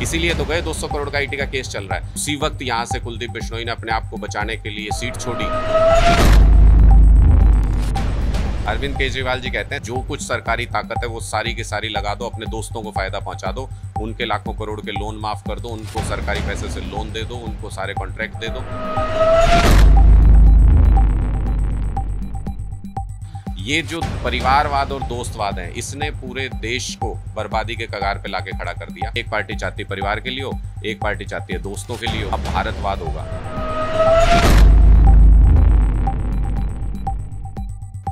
इसीलिए तो गए 200 करोड़ का ईटी का केस चल रहा है। उसी वक्त यहाँ से कुलदीप बिश्नोई ने अपने आप को बचाने के लिए सीट छोड़ी। अरविंद केजरीवाल जी कहते हैं जो कुछ सरकारी ताकत है वो सारी की सारी लगा दो, अपने दोस्तों को फायदा पहुंचा दो, उनके लाखों करोड़ के लोन माफ कर दो, उनको सरकारी पैसे से लोन दे दो, उनको सारे कॉन्ट्रैक्ट दे दो। ये जो परिवारवाद और दोस्तवाद है, इसने पूरे देश को बर्बादी के कगार पे लाके खड़ा कर दिया। एक पार्टी चाहती है परिवार के लिए हो, एक पार्टी चाहती है दोस्तों के लिए हो। अब भारतवाद होगा।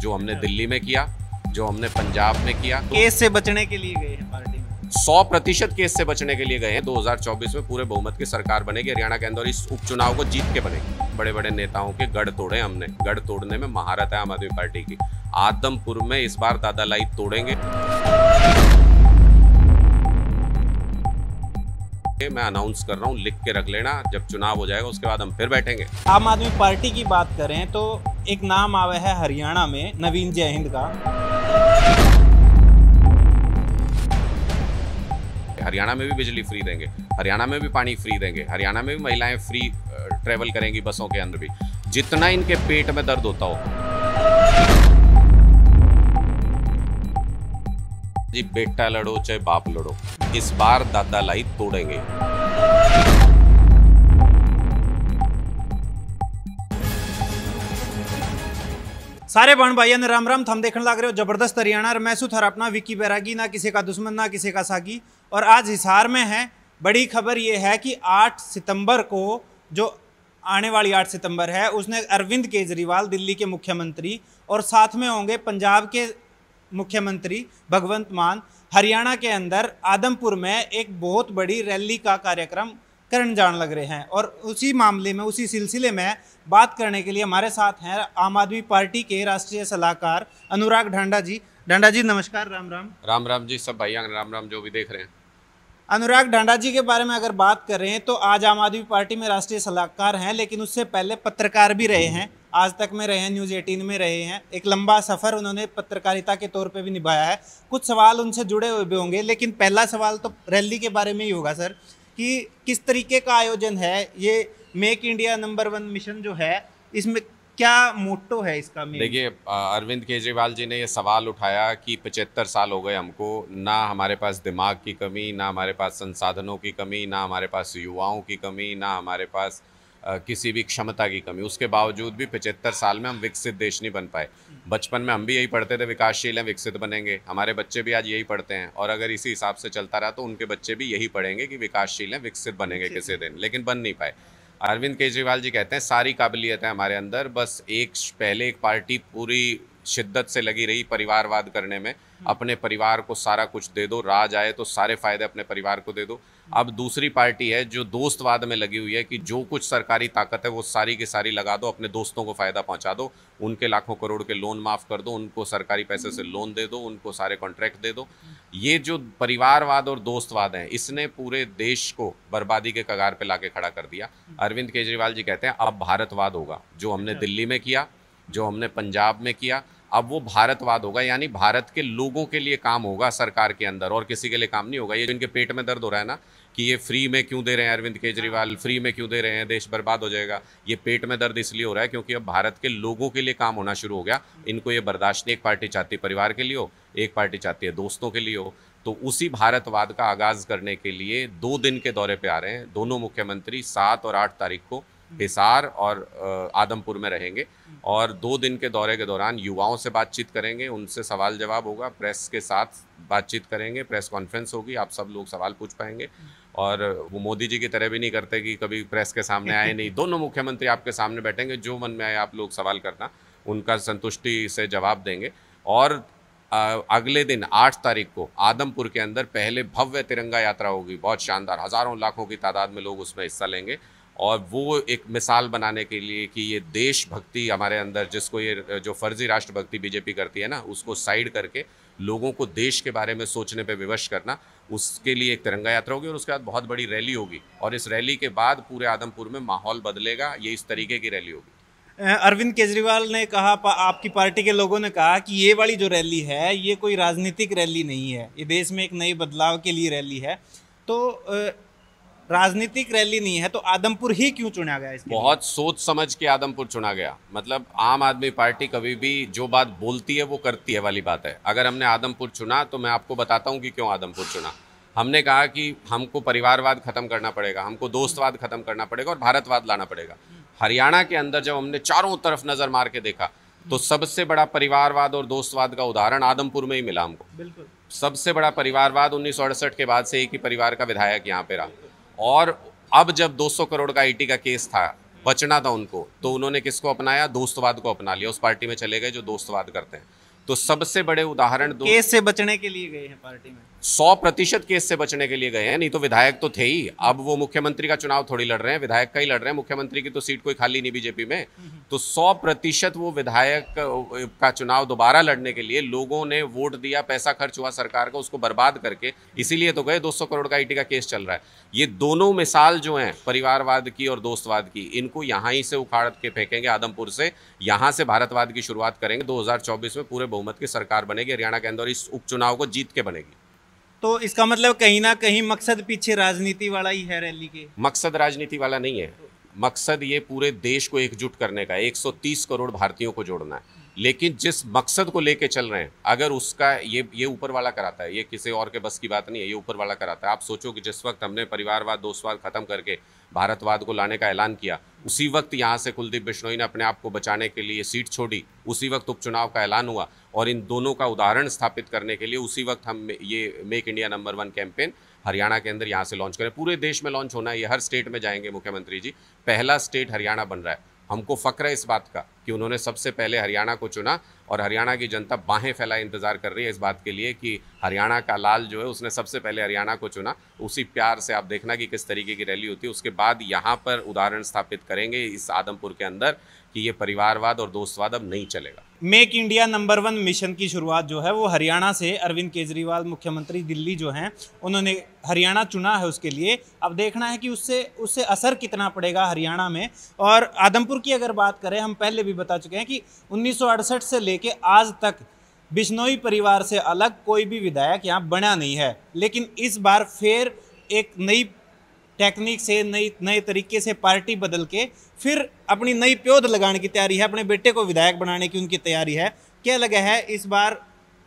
जो हमने दिल्ली में किया, जो हमने पंजाब में किया, केस से बचने के लिए गए हैं पार्टी में, 100% केस से बचने के लिए गए हैं। 2024 में पूरे बहुमत की सरकार बनेगी हरियाणा के अंदर, इस उपचुनाव को जीत के बनेगी। बड़े बड़े नेताओं के गढ़ तोड़े हमने, गढ़ तोड़ने में महारत है आम आदमी पार्टी की। आदमपुर में इस बार दादा लाई तोड़ेंगे। मैं अनाउंस कर रहा हूँ, लिख के रख लेना, जब चुनाव हो जाएगा उसके बाद हम फिर बैठेंगे। आम आदमी पार्टी की बात करें तो एक नाम आया है हरियाणा में, नवीन जयहिंद का। हरियाणा में भी बिजली फ्री देंगे, हरियाणा में भी पानी फ्री देंगे, हरियाणा में भी महिलाएं फ्री ट्रेवल करेंगी बसों के अंदर भी। जितना इनके पेट में दर्द होता हो जी, बेटा लड़ो चाहे बाप लड़ो, इस बार दादा लाई तोड़ेंगे। सारे बहन भाइयों ने राम राम। थम देखने लग रहे हो जबरदस्त हरियाणा। मैं सु थर अपना विकी बैरागी, ना किसी का दुश्मन ना किसी का सागी। और आज हिसार में है। बड़ी खबर यह है कि 8 सितंबर को, जो आने वाली 8 सितंबर है, उसने अरविंद केजरीवाल दिल्ली के मुख्यमंत्री और साथ में होंगे पंजाब के मुख्यमंत्री भगवंत मान, हरियाणा के अंदर आदमपुर में एक बहुत बड़ी रैली का कार्यक्रम करने जाने लग रहे हैं। और उसी मामले में, उसी सिलसिले में बात करने के लिए हमारे साथ हैं आम आदमी पार्टी के राष्ट्रीय सलाहकार अनुराग ढांडा जी। ढांडा जी नमस्कार। राम राम। राम राम जी, सब भाइयों राम राम जो भी देख रहे हैं। अनुराग ढांडा जी के बारे में अगर बात करें तो आज आम आदमी पार्टी में राष्ट्रीय सलाहकार हैं, लेकिन उससे पहले पत्रकार भी रहे हैं। आज तक में रहे हैं, न्यूज़ 18 में रहे हैं। एक लंबा सफ़र उन्होंने पत्रकारिता के तौर पे भी निभाया है। कुछ सवाल उनसे जुड़े हुए भी होंगे, लेकिन पहला सवाल तो रैली के बारे में ही होगा सर, कि किस तरीके का आयोजन है ये मेक इंडिया नंबर 1 मिशन जो है, इसमें क्या मोटो है इसका? देखिए, अरविंद केजरीवाल जी ने ये सवाल उठाया कि 75 साल हो गए हमको, ना हमारे पास दिमाग की कमी, ना हमारे पास संसाधनों की कमी, ना हमारे पास युवाओं की कमी, ना हमारे पास किसी भी क्षमता की कमी। उसके बावजूद भी 75 साल में हम विकसित देश नहीं बन पाए। बचपन में हम भी यही पढ़ते थे, विकासशील हैं, विकसित बनेंगे। हमारे बच्चे भी आज यही पढ़ते हैं, और अगर इसी हिसाब से चलता रहा तो उनके बच्चे भी यही पढ़ेंगे कि विकासशील हैं, विकसित बनेंगे किसी दिन, लेकिन बन नहीं पाए। अरविंद केजरीवाल जी कहते हैं सारी काबिलियत है हमारे अंदर, बस पहले एक पार्टी पूरी शिद्दत से लगी रही परिवारवाद करने में, अपने परिवार को सारा कुछ दे दो, राज आए तो सारे फायदे अपने परिवार को दे दो। अब दूसरी पार्टी है जो दोस्तवाद में लगी हुई है कि जो कुछ सरकारी ताकत है वो सारी की सारी लगा दो, अपने दोस्तों को फायदा पहुंचा दो, उनके लाखों करोड़ के लोन माफ कर दो, उनको सरकारी पैसे से लोन दे दो, उनको सारे कॉन्ट्रैक्ट दे दो। ये जो परिवारवाद और दोस्तवाद है, इसने पूरे देश को बर्बादी के कगार पे लाके खड़ा कर दिया। अरविंद केजरीवाल जी कहते हैं अब भारतवाद होगा। जो हमने दिल्ली में किया, जो हमने पंजाब में किया, अब वो भारतवाद होगा, यानी भारत के लोगों के लिए काम होगा सरकार के अंदर, और किसी के लिए काम नहीं होगा। ये जो इनके पेट में दर्द हो रहा है ना कि ये फ्री में क्यों दे रहे हैं, अरविंद केजरीवाल फ्री में क्यों दे रहे हैं, देश बर्बाद हो जाएगा, ये पेट में दर्द इसलिए हो रहा है क्योंकि अब भारत के लोगों के लिए काम होना शुरू हो गया। इनको ये बर्दाश्त नहीं। एक पार्टी चाहती है परिवार के लिए हो, एक पार्टी चाहती है दोस्तों के लिए हो। तो उसी भारतवाद का आगाज़ करने के लिए 2 दिन के दौरे पे आ रहे हैं दोनों मुख्यमंत्री। 7 और 8 तारीख को हिसार और आदमपुर में रहेंगे, और 2 दिन के दौरे के दौरान युवाओं से बातचीत करेंगे, उनसे सवाल जवाब होगा, प्रेस के साथ बातचीत करेंगे, प्रेस कॉन्फ्रेंस होगी, आप सब लोग सवाल पूछ पाएंगे। और वो मोदी जी की तरह भी नहीं करते कि कभी प्रेस के सामने आए नहीं, दोनों मुख्यमंत्री आपके सामने बैठेंगे, जो मन में आए आप लोग सवाल करना, उनका संतुष्टि से जवाब देंगे। और अगले दिन 8 तारीख को आदमपुर के अंदर पहले भव्य तिरंगा यात्रा होगी, बहुत शानदार, हज़ारों लाखों की तादाद में लोग उसमें हिस्सा लेंगे। और वो एक मिसाल बनाने के लिए कि ये देशभक्ति हमारे अंदर, जिसको ये जो फर्जी राष्ट्रभक्ति बीजेपी करती है ना, उसको साइड करके लोगों को देश के बारे में सोचने पे विवश करना, उसके लिए एक तिरंगा यात्रा होगी। और उसके बाद बहुत बड़ी रैली होगी, और इस रैली के बाद पूरे आदमपुर में माहौल बदलेगा। ये इस तरीके की रैली होगी। अरविंद केजरीवाल ने कहा, आपकी पार्टी के लोगों ने कहा कि ये वाली जो रैली है ये कोई राजनीतिक रैली नहीं है, ये देश में एक नए बदलाव के लिए रैली है। तो राजनीतिक रैली नहीं है तो आदमपुर ही क्यों चुना गया इसके लिए? बहुत सोच समझ के आदमपुर चुना गया। मतलब आम आदमी पार्टी कभी भी जो बात बोलती है वो करती है वाली बात है। अगर हमने आदमपुर चुना तो मैं आपको बताता हूँ कि क्यों आदमपुर चुना। हमने कहा कि हमको परिवारवाद खत्म करना पड़ेगा, हमको दोस्तवाद खत्म करना पड़ेगा और भारतवाद लाना पड़ेगा। हरियाणा के अंदर जब हमने चारों तरफ नजर मार के देखा तो सबसे बड़ा परिवारवाद और दोस्तवाद का उदाहरण आदमपुर में ही मिला हमको। बिल्कुल। सबसे बड़ा परिवारवाद 1968 के बाद से एक ही परिवार का विधायक यहाँ पे रहा। और अब जब 200 करोड़ का आईटी का केस था, बचना था उनको, तो उन्होंने किसको अपनाया? दोस्तवाद को अपना लिया। उस पार्टी में चले गए जो दोस्तवाद करते हैं। तो सबसे बड़े उदाहरण केस से बचने के लिए गए हैं पार्टी में, 100% केस से बचने के लिए गए हैं। नहीं तो विधायक तो थे ही। अब वो मुख्यमंत्री का चुनाव थोड़ी लड़ रहे हैं, विधायक का ही लड़ रहे हैं। मुख्यमंत्री की तो सीट कोई खाली नहीं बीजेपी में। तो 100% वो विधायक का चुनाव दोबारा लड़ने के लिए लोगों ने वोट दिया, पैसा खर्च हुआ सरकार का उसको बर्बाद करके, इसीलिए तो गए। 200 करोड़ का आईटी का केस चल रहा है। ये दोनों मिसाल जो हैं परिवारवाद की और दोस्तवाद की, इनको यहाँ ही से उखाड़ के फेंकेंगे आदमपुर से। यहाँ से भारतवाद की शुरुआत करेंगे। 2024 में पूरे बहुमत की सरकार बनेगी हरियाणा के अंदर। इस उपचुनाव को जीत के बनेगी। तो इसका मतलब कहीं ना कहीं मकसद पीछे राजनीति वाला ही है रैली के? मकसद राजनीति वाला नहीं है। मकसद ये पूरे देश को एकजुट करने का है, 130 करोड़ भारतीयों को जोड़ना है। लेकिन जिस मकसद को लेके चल रहे हैं, अगर उसका ये ऊपर वाला कराता है, ये किसी और के बस की बात नहीं है, ये ऊपर वाला कराता है। आप सोचो कि जिस वक्त हमने परिवारवाद दोस्तवाद खत्म करके भारतवाद को लाने का ऐलान किया, उसी वक्त यहाँ से कुलदीप बिश्नोई ने अपने आप को बचाने के लिए सीट छोड़ी। उसी वक्त उपचुनाव का ऐलान हुआ और इन दोनों का उदाहरण स्थापित करने के लिए उसी वक्त हम ये make India number 1 campaign Haryana के अंदर यहाँ से लॉन्च करें। पूरे देश में लॉन्च होना है, ये हर स्टेट में जाएंगे मुख्यमंत्री जी। पहला स्टेट हरियाणा बन रहा है। हमको फक्र है इस बात का कि उन्होंने सबसे पहले हरियाणा को चुना और हरियाणा की जनता बाहें फैलाए इंतजार कर रही है इस बात के लिए कि हरियाणा का लाल जो है उसने सबसे पहले हरियाणा को चुना। उसी प्यार से आप देखना कि किस तरीके की रैली होती है। उसके बाद यहाँ पर उदाहरण स्थापित करेंगे इस आदमपुर के अंदर कि ये परिवारवाद और दोस्तवाद अब नहीं चलेगा। मेक इंडिया नंबर 1 मिशन की शुरुआत जो है वो हरियाणा से, अरविंद केजरीवाल मुख्यमंत्री दिल्ली जो हैं उन्होंने हरियाणा चुना है उसके लिए। अब देखना है कि उससे असर कितना पड़ेगा हरियाणा में। और आदमपुर की अगर बात करें, हम पहले भी बता चुके हैं कि 1968 से लेके आज तक बिश्नोई परिवार से अलग कोई भी विधायक यहाँ बना नहीं है। लेकिन इस बार फिर एक नई टेक्निक से, नए तरीके से पार्टी बदल के फिर अपनी नई प्योद लगाने की तैयारी है, अपने बेटे को विधायक बनाने की उनकी तैयारी है। क्या लगा है इस बार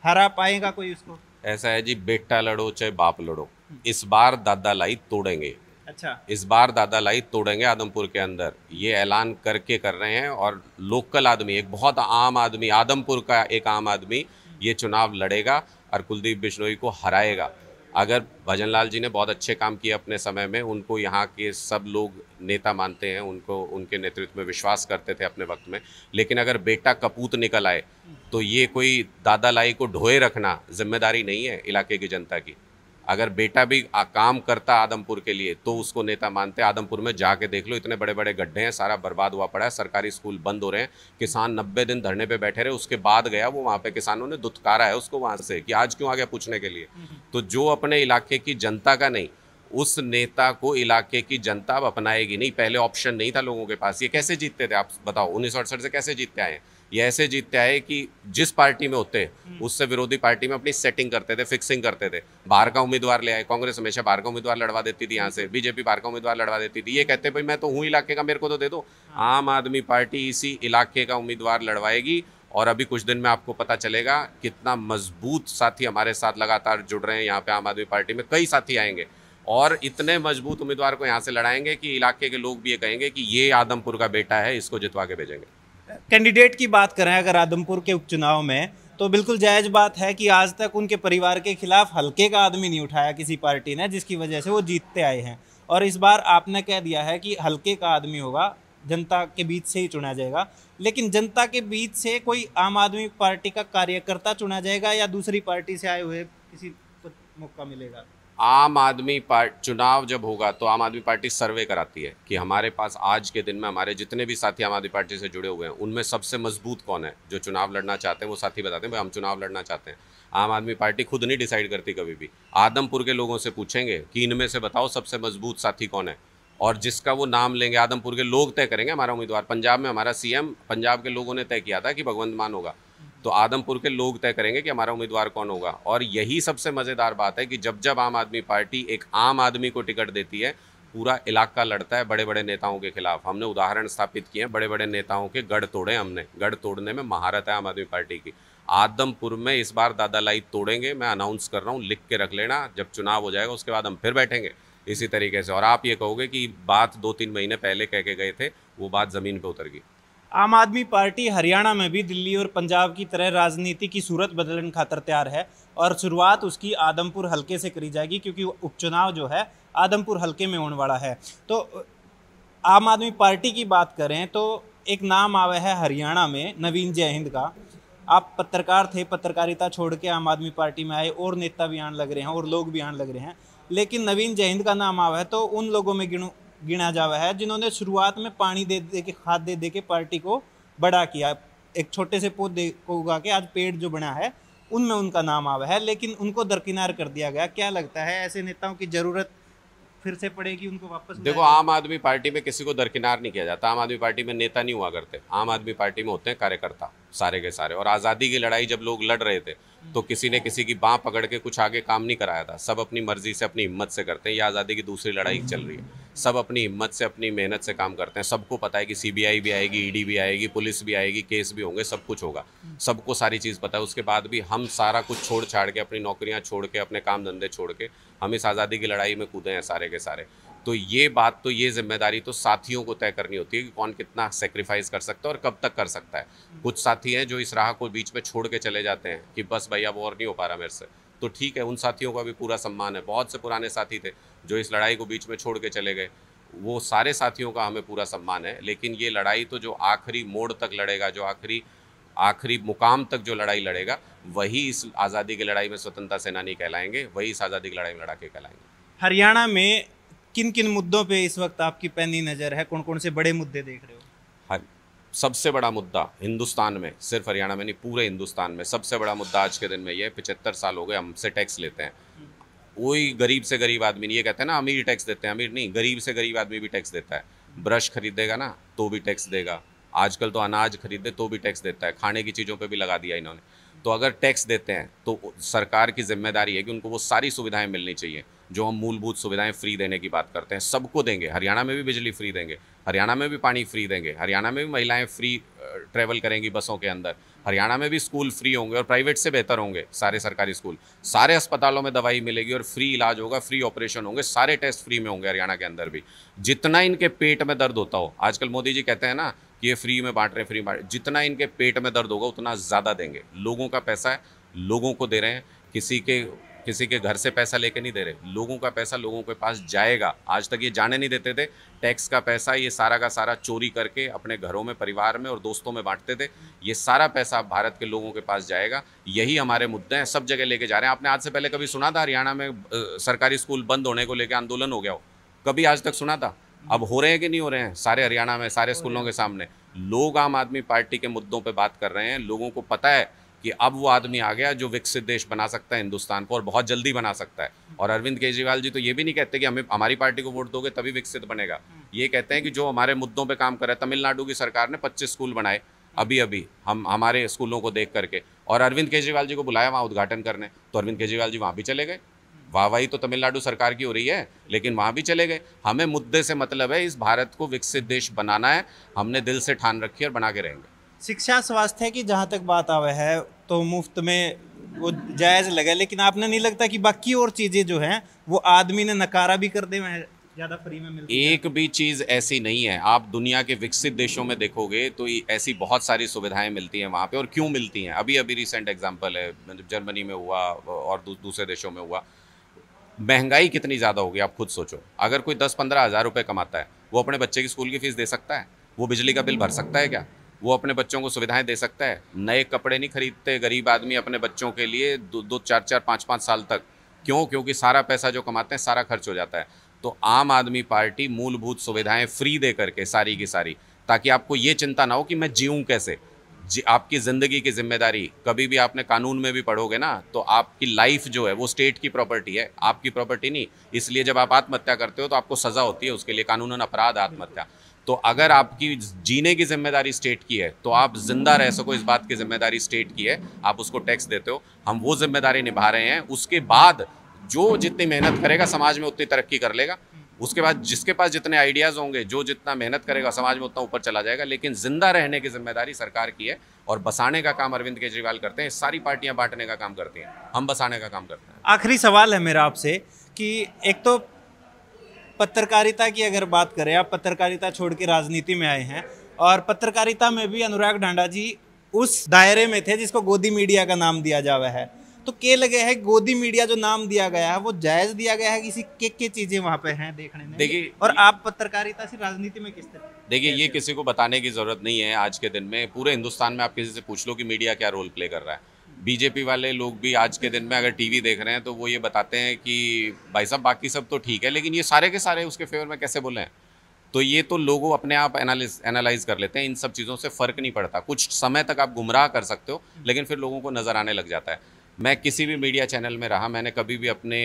हरा पाएगा कोई उसको? ऐसा है जी, बेटा लड़ो चाहे बाप लड़ो, इस बार दादा लाई तोड़ेंगे। अच्छा, इस बार दादा लाई तोड़ेंगे आदमपुर के अंदर, ये ऐलान करके कर रहे हैं। और लोकल आदमी, एक बहुत आम आदमी, आदमपुर का एक आम आदमी ये चुनाव लड़ेगा और कुलदीप बिश्नोई को हराएगा। अगर भजनलाल जी ने बहुत अच्छे काम किए अपने समय में, उनको यहाँ के सब लोग नेता मानते हैं, उनको उनके नेतृत्व में विश्वास करते थे अपने वक्त में। लेकिन अगर बेटा कपूत निकल आए तो ये कोई दादा लाई को ढोए रखना जिम्मेदारी नहीं है इलाके की जनता की। अगर बेटा भी काम करता आदमपुर के लिए तो उसको नेता मानते। आदमपुर में जाके देख लो, इतने बड़े बड़े गड्ढे हैं, सारा बर्बाद हुआ पड़ा है, सरकारी स्कूल बंद हो रहे हैं, किसान 90 दिन धरने पे बैठे रहे। उसके बाद गया वो, वहाँ पे किसानों ने दुत्कारा है उसको वहाँ से कि आज क्यों आ गया पूछने के लिए। तो जो अपने इलाके की जनता का नहीं, उस नेता को इलाके की जनता अब अपनाएगी नहीं। पहले ऑप्शन नहीं था लोगों के पास। ये कैसे जीतते थे आप बताओ? 1968 से कैसे जीतते आए? ये ऐसे जीतते आए कि जिस पार्टी में होते उससे विरोधी पार्टी में अपनी सेटिंग करते थे, फिक्सिंग करते थे। बाहर का उम्मीदवार ले आए। कांग्रेस हमेशा बाहर का उम्मीदवार लड़वा देती थी यहाँ से, बीजेपी बाहर का उम्मीदवार लड़वा देती थी। ये कहते भाई मैं तो हूँ इलाके का, मेरे को तो दे दो। आम आदमी पार्टी इसी इलाके का उम्मीदवार लड़वाएगी। और अभी कुछ दिन में आपको पता चलेगा कितना मजबूत साथी हमारे साथ लगातार जुड़ रहे हैं यहाँ पे आम आदमी पार्टी में। कई साथी आएंगे और इतने मजबूत उम्मीदवार को यहाँ से लड़ाएंगे कि इलाके के लोग भी ये कहेंगे कि ये आदमपुर का बेटा है, इसको जितवा के भेजेंगे। कैंडिडेट की बात करें अगर आदमपुर के उपचुनाव में, तो बिल्कुल जायज़ बात है कि आज तक उनके परिवार के खिलाफ हल्के का आदमी नहीं उठाया किसी पार्टी ने, जिसकी वजह से वो जीतते आए हैं। और इस बार आपने कह दिया है कि हल्के का आदमी होगा, जनता के बीच से ही चुना जाएगा। लेकिन जनता के बीच से कोई आम आदमी पार्टी का कार्यकर्ता चुना जाएगा या दूसरी पार्टी से आए हुए किसी को मौका मिलेगा? आम आदमी चुनाव जब होगा तो आम आदमी पार्टी सर्वे कराती है कि हमारे पास आज के दिन में हमारे जितने भी साथी आम आदमी पार्टी से जुड़े हुए हैं उनमें सबसे मजबूत कौन है। जो चुनाव लड़ना चाहते हैं वो साथी बताते हैं भाई हम चुनाव लड़ना चाहते हैं। आम आदमी पार्टी खुद नहीं डिसाइड करती कभी भी। आदमपुर के लोगों से पूछेंगे कि इनमें से बताओ सबसे मजबूत साथी कौन है, और जिसका वो नाम लेंगे आदमपुर के लोग तय करेंगे हमारा उम्मीदवार। पंजाब में हमारा सीएम पंजाब के लोगों ने तय किया था कि भगवंत मान होगा, तो आदमपुर के लोग तय करेंगे कि हमारा उम्मीदवार कौन होगा। और यही सबसे मज़ेदार बात है कि जब जब आम आदमी पार्टी एक आम आदमी को टिकट देती है पूरा इलाका लड़ता है बड़े बड़े नेताओं के खिलाफ। हमने उदाहरण स्थापित किए हैं, बड़े बड़े नेताओं के गढ़ तोड़े हमने। गढ़ तोड़ने में महारत है आम आदमी पार्टी की। आदमपुर में इस बार दादा लाई तोड़ेंगे, मैं अनाउंस कर रहा हूँ, लिख के रख लेना। जब चुनाव हो जाएगा उसके बाद हम फिर बैठेंगे इसी तरीके से। और आप ये कहोगे कि बात 2-3 महीने पहले कह के गए थे, वो बात ज़मीन पे उतर गई। आम आदमी पार्टी हरियाणा में भी दिल्ली और पंजाब की तरह राजनीति की सूरत बदलने खातर तैयार है और शुरुआत उसकी आदमपुर हलके से करी जाएगी, क्योंकि उपचुनाव जो है आदमपुर हलके में होने वाला है। तो आम आदमी पार्टी की बात करें तो एक नाम आया है हरियाणा में, नवीन जय हिंद का। आप पत्रकार थे, पत्रकारिता छोड़ के आम आदमी पार्टी में आए, और नेता भी आने लग रहे हैं और लोग भी आने लग रहे हैं, लेकिन नवीन जय हिंद का नाम आया है तो उन लोगों में गिना जावा है जिन्होंने शुरुआत में पानी दे दे के, खाद दे दे के पार्टी को बड़ा किया। एक छोटे से पौधे को उगा के आज पेड़ जो बना है, उनमें उनका नाम आवा है, लेकिन उनको दरकिनार कर दिया गया। क्या लगता है, ऐसे नेताओं की जरूरत फिर से पड़ेगी उनको वापस? देखो, आम आदमी पार्टी में किसी को दरकिनार नहीं किया जाता। आम आदमी पार्टी में नेता नहीं हुआ करते। आम आदमी पार्टी में होते हैं कार्यकर्ता सारे के सारे। और आज़ादी की लड़ाई जब लोग लड़ रहे थे तो किसी ने किसी की बाँह पकड़ के कुछ आगे काम नहीं कराया था। सब अपनी मर्जी से, अपनी हिम्मत से करते हैं। ये आज़ादी की दूसरी लड़ाई चल रही है। सब अपनी हिम्मत से, अपनी मेहनत से काम करते हैं। सबको पता है कि CBI भी आएगी, ED भी आएगी, पुलिस भी आएगी, केस भी होंगे, सब कुछ होगा। सबको सारी चीज़ पता है। उसके बाद भी हम सारा कुछ छोड़ छाड़ के, अपनी नौकरियाँ छोड़ के, अपने काम धंधे छोड़ के हम इस आज़ादी की लड़ाई में कूदे हैं सारे के सारे। तो ये बात, तो ये जिम्मेदारी तो साथियों को तय करनी होती है कि कौन कितना सेक्रीफाइस कर सकता है और कब तक कर सकता है। कुछ साथी हैं जो इस राह को बीच में छोड़ के चले जाते हैं कि बस भैया अब और नहीं हो पा रहा मेरे से, तो ठीक है, उन साथियों का भी पूरा सम्मान है। बहुत से पुराने साथी थे जो इस लड़ाई को बीच में छोड़ के चले गए, वो सारे साथियों का हमें पूरा सम्मान है। लेकिन ये लड़ाई तो जो आखिरी मोड़ तक लड़ेगा, जो आखिरी मुकाम तक जो लड़ाई लड़ेगा, वही इस आज़ादी की लड़ाई में स्वतंत्रता सेनानी कहलाएंगे, वही इस आज़ादी की लड़ाई में लड़ाके कहलाएंगे। हरियाणा में किन किन मुद्दों पे इस वक्त आपकी पैनी नज़र है? कौन कौन से बड़े मुद्दे देख रहे हो? सबसे बड़ा मुद्दा हिंदुस्तान में, सिर्फ हरियाणा में नहीं, पूरे हिंदुस्तान में सबसे बड़ा मुद्दा आज के दिन में ये है, 75 साल हो गए हमसे टैक्स लेते हैं। कोई गरीब से गरीब आदमी नहीं, ये कहते हैं ना अमीर टैक्स देते हैं, अमीर नहीं, गरीब से गरीब आदमी भी टैक्स देता है। ब्रश खरीदेगा ना तो भी टैक्स देगा, आजकल तो अनाज खरीदे तो भी टैक्स देता है, खाने की चीज़ों पे भी लगा दिया इन्होंने। तो अगर टैक्स देते हैं तो सरकार की जिम्मेदारी है कि उनको वो सारी सुविधाएं मिलनी चाहिए जो हम मूलभूत सुविधाएं फ्री देने की बात करते हैं। सबको देंगे, हरियाणा में भी बिजली फ्री देंगे, हरियाणा में भी पानी फ्री देंगे, हरियाणा में भी महिलाएं फ्री ट्रैवल करेंगी बसों के अंदर, हरियाणा में भी स्कूल फ्री होंगे और प्राइवेट से बेहतर होंगे सारे सरकारी स्कूल, सारे अस्पतालों में दवाई मिलेगी और फ्री इलाज होगा, फ्री ऑपरेशन होंगे, सारे टेस्ट फ्री में होंगे हरियाणा के अंदर भी। जितना इनके पेट में दर्द होता हो, आजकल मोदी जी कहते हैं ना कि ये फ्री में बांट रहे, फ्री बांट, जितना इनके पेट में दर्द होगा उतना ज़्यादा देंगे। लोगों का पैसा है, लोगों को दे रहे हैं, किसी के घर से पैसा लेके नहीं दे रहे, लोगों का पैसा लोगों के पास जाएगा। आज तक ये जाने नहीं देते थे, टैक्स का पैसा ये सारा का सारा चोरी करके अपने घरों में, परिवार में और दोस्तों में बांटते थे। ये सारा पैसा भारत के लोगों के पास जाएगा। यही हमारे मुद्दे हैं, सब जगह लेके जा रहे हैं। आपने आज से पहले कभी सुना था हरियाणा में सरकारी स्कूल बंद होने को लेकर आंदोलन हो गया हो? कभी आज तक सुना था? अब हो रहे हैं कि नहीं हो रहे हैं सारे हरियाणा में, सारे स्कूलों के सामने लोग आम आदमी पार्टी के मुद्दों पे बात कर रहे हैं। लोगों को पता है कि अब वो आदमी आ गया जो विकसित देश बना सकता है हिंदुस्तान को, और बहुत जल्दी बना सकता है। और अरविंद केजरीवाल जी तो ये भी नहीं कहते कि हमें हमारी पार्टी को वोट दोगे तभी विकसित बनेगा। ये कहते हैं कि जो हमारे मुद्दों पे काम कर रहा है, तमिलनाडु की सरकार ने 25 स्कूल बनाए अभी हम हमारे स्कूलों को देख करके, और अरविंद केजरीवाल जी को बुलाया वहाँ उद्घाटन करने, तो अरविंद केजरीवाल जी वहाँ भी चले गए। वाहवाही तो तमिलनाडु सरकार की हो रही है, लेकिन वहाँ भी चले गए। हमें मुद्दे से मतलब है, इस भारत को विकसित देश बनाना है, हमने दिल से ठान रखी है और बना के रहेंगे। शिक्षा स्वास्थ्य की जहाँ तक बात आवे है तो मुफ्त में वो जायज़ लगे, लेकिन आपने नहीं लगता कि बाकी और चीज़ें जो हैं वो आदमी ने नकारा भी कर दे में ज़्यादा फ्री में मिलती है? एक भी चीज़ ऐसी नहीं है। आप दुनिया के विकसित देशों में देखोगे तो ऐसी बहुत सारी सुविधाएं मिलती हैं वहाँ पे, और क्यों मिलती हैं? अभी रिसेंट एग्जांपल है, मतलब जर्मनी में हुआ और दूसरे देशों में हुआ। महंगाई कितनी ज़्यादा होगी आप खुद सोचो। अगर कोई 10-15 हज़ार रुपये कमाता है, वो अपने बच्चे की स्कूल की फ़ीस दे सकता है? वो बिजली का बिल भर सकता है क्या? वो अपने बच्चों को सुविधाएं दे सकता है? नए कपड़े नहीं खरीदते गरीब आदमी अपने बच्चों के लिए 2-2, 4-4, 5-5 साल तक। क्यों? क्योंकि सारा पैसा जो कमाते हैं सारा खर्च हो जाता है। तो आम आदमी पार्टी मूलभूत सुविधाएं फ्री दे करके सारी की सारी, ताकि आपको ये चिंता ना हो कि मैं जीऊँ कैसे। आपकी ज़िंदगी की जिम्मेदारी, कभी भी आपने कानून में भी पढ़ोगे ना, तो आपकी लाइफ जो है वो स्टेट की प्रॉपर्टी है, आपकी प्रॉपर्टी नहीं। इसलिए जब आप आत्महत्या करते हो तो आपको सज़ा होती है, उसके लिए कानूनन अपराध आत्महत्या। तो अगर आपकी जीने की जिम्मेदारी स्टेट की है तो आप जिंदा रह सको, इस बात की जिम्मेदारी स्टेट की है, आप उसको टैक्स देते हो, हम वो जिम्मेदारी निभा रहे हैं। उसके बाद जो जितनी मेहनत करेगा समाज में उतनी तरक्की कर लेगा। उसके बाद जिसके पास जितने आइडियाज़ होंगे, जो जितना मेहनत करेगा समाज में उतना ऊपर चला जाएगा। लेकिन जिंदा रहने की जिम्मेदारी सरकार की है और बसाने का काम अरविंद केजरीवाल करते हैं। सारी पार्टियां बांटने का काम करती हैं, हम बसाने का काम करते हैं। आखिरी सवाल है मेरा आपसे कि एक तो पत्रकारिता की अगर बात करें, आप पत्रकारिता छोड़ के राजनीति में आए हैं और पत्रकारिता में भी अनुराग ढांडा जी उस दायरे में थे जिसको गोदी मीडिया का नाम दिया जावा है। तो क्या लगे है गोदी मीडिया जो नाम दिया गया है वो जायज दिया गया है, किसी के चीजें वहां पे हैं देखने में? देखिए, और आप पत्रकारिता से राजनीति में किस तरह? देखिए, ये किसी को बताने की जरूरत नहीं है। आज के दिन में पूरे हिंदुस्तान में आप किसी से पूछ लो कि मीडिया क्या रोल प्ले कर रहा है। बीजेपी वाले लोग भी आज के दिन में अगर टीवी देख रहे हैं तो वो ये बताते हैं कि भाई साहब बाकी सब तो ठीक है, लेकिन ये सारे के सारे उसके फेवर में कैसे बोले हैं। तो ये तो लोगों अपने आप एनालाइज कर लेते हैं। इन सब चीज़ों से फ़र्क नहीं पड़ता। कुछ समय तक आप गुमराह कर सकते हो, लेकिन फिर लोगों को नज़र आने लग जाता है। मैं किसी भी मीडिया चैनल में रहा, मैंने कभी भी अपने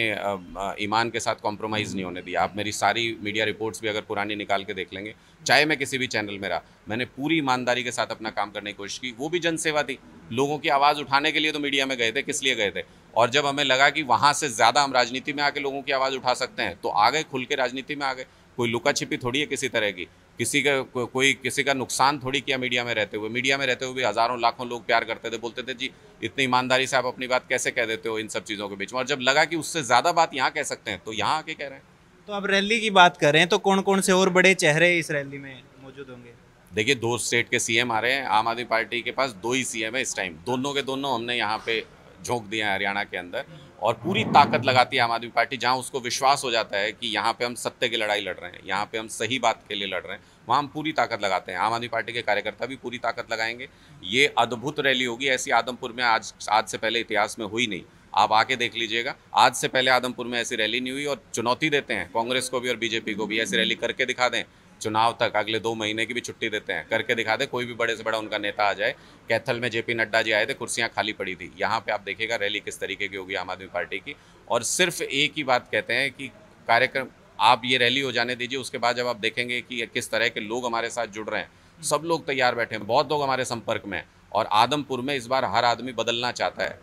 ईमान के साथ कॉम्प्रोमाइज़ नहीं होने दिया। आप मेरी सारी मीडिया रिपोर्ट्स भी अगर पुरानी निकाल के देख लेंगे, चाहे मैं किसी भी चैनल में रहा, मैंने पूरी ईमानदारी के साथ अपना काम करने की कोशिश की। वो भी जनसेवा थी। लोगों की आवाज़ उठाने के लिए तो मीडिया में गए थे। किस लिए गए थे? और जब हमें लगा कि वहाँ से ज़्यादा हम राजनीति में आके लोगों की आवाज़ उठा सकते हैं, तो आ गए, खुल के राजनीति में आ गए। कोई लुका छिपी थोड़ी है किसी तरह की। कोई किसी का नुकसान थोड़ी किया मीडिया में रहते हुए। मीडिया में रहते हुए भी हज़ारों लाखों लोग प्यार करते थे, बोलते थे जी इतनी ईमानदारी से आप अपनी बात कैसे कह देते हो इन सब चीज़ों के बीच में। और जब लगा कि उससे ज़्यादा बात यहाँ कह सकते हैं, तो यहाँ आके कह रहे हैं। तो अब रैली की बात करें तो कौन कौन से और बड़े चेहरे इस रैली में मौजूद होंगे? देखिए, 2 स्टेट के सीएम आ रहे हैं। आम आदमी पार्टी के पास 2 ही सीएम है इस टाइम। दोनों के दोनों हमने यहाँ पे झोंक दिए हैं हरियाणा के अंदर। और पूरी ताकत लगाती है आम आदमी पार्टी। जहाँ उसको विश्वास हो जाता है कि यहाँ पे हम सत्य की लड़ाई लड़ रहे हैं, यहाँ पे हम सही बात के लिए लड़ रहे हैं, वहाँ हम पूरी ताकत लगाते हैं। आम आदमी पार्टी के कार्यकर्ता भी पूरी ताकत लगाएंगे। ये अद्भुत रैली होगी। ऐसी आदमपुर में आज से पहले इतिहास में हुई नहीं। आप आके देख लीजिएगा, आज से पहले आदमपुर में ऐसी रैली नहीं हुई। और चुनौती देते हैं कांग्रेस को भी और बीजेपी को भी, ऐसी रैली करके दिखा दें। चुनाव तक अगले 2 महीने की भी छुट्टी देते हैं, करके दिखा दे। कोई भी बड़े से बड़ा उनका नेता आ जाए। कैथल में जेपी नड्डा जी आए थे, कुर्सियां खाली पड़ी थी। यहाँ पे आप देखिएगा रैली किस तरीके की होगी आम आदमी पार्टी की। और सिर्फ एक ही बात कहते हैं कि कार्यक्रम आप ये रैली हो जाने दीजिए, उसके बाद जब आप देखेंगे कि किस तरह के लोग हमारे साथ जुड़ रहे हैं, सब लोग तैयार बैठे हैं, बहुत लोग हमारे संपर्क में हैं। और आदमपुर में इस बार हर आदमी बदलना चाहता है।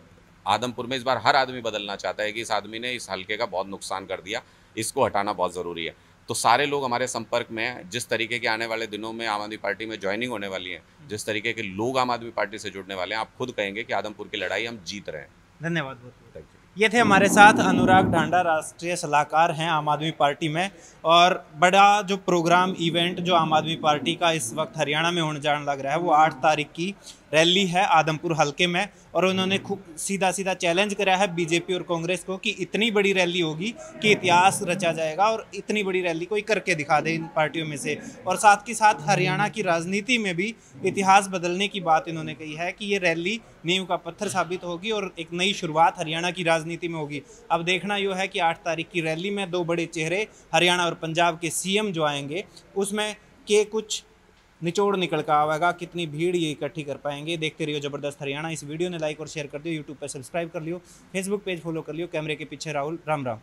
आदमपुर में इस बार हर आदमी बदलना चाहता है कि इस आदमी ने इस हल्के का बहुत नुकसान कर दिया, इसको हटाना बहुत ज़रूरी है। तो सारे लोग हमारे संपर्क में हैं। जिस तरीके के आने वाले दिनों में आम आदमी पार्टी में ज्वाइनिंग होने वाली है, जिस तरीके के लोग आम आदमी पार्टी से जुड़ने वाले हैं, आप खुद कहेंगे कि आदमपुर की लड़ाई हम जीत रहे हैं। धन्यवाद बहुत बहुत। Thank you. ये थे हमारे साथ अनुराग ढांडा, राष्ट्रीय सलाहकार हैं आम आदमी पार्टी में। और बड़ा जो प्रोग्राम इवेंट जो आम आदमी पार्टी का इस वक्त हरियाणा में होने जाने लग रहा है, वो 8 तारीख की रैली है आदमपुर हलके में। और उन्होंने खूब सीधा सीधा चैलेंज कराया है बीजेपी और कांग्रेस को कि इतनी बड़ी रैली होगी कि इतिहास रचा जाएगा और इतनी बड़ी रैली कोई करके दिखा दे इन पार्टियों में से। और साथ ही साथ हरियाणा की राजनीति में भी इतिहास बदलने की बात इन्होंने कही है कि ये रैली नींव का पत्थर साबित होगी और एक नई शुरुआत हरियाणा की राजनीति में होगी। अब देखना यह है कि 8 तारीख की रैली में 2 बड़े चेहरे हरियाणा और पंजाब के सीएम जो आएंगे, उसमें के कुछ निचोड़ निकल कर आएगा, कितनी भीड़ ये इकट्ठी कर पाएंगे। देखते रहिए जबरदस्त हरियाणा। इस वीडियो ने लाइक और शेयर कर दियो, यूट्यूब पर सब्सक्राइब कर लियो, फेसबुक पेज फॉलो कर लियो। कैमरे के पीछे राहुल, राम राम।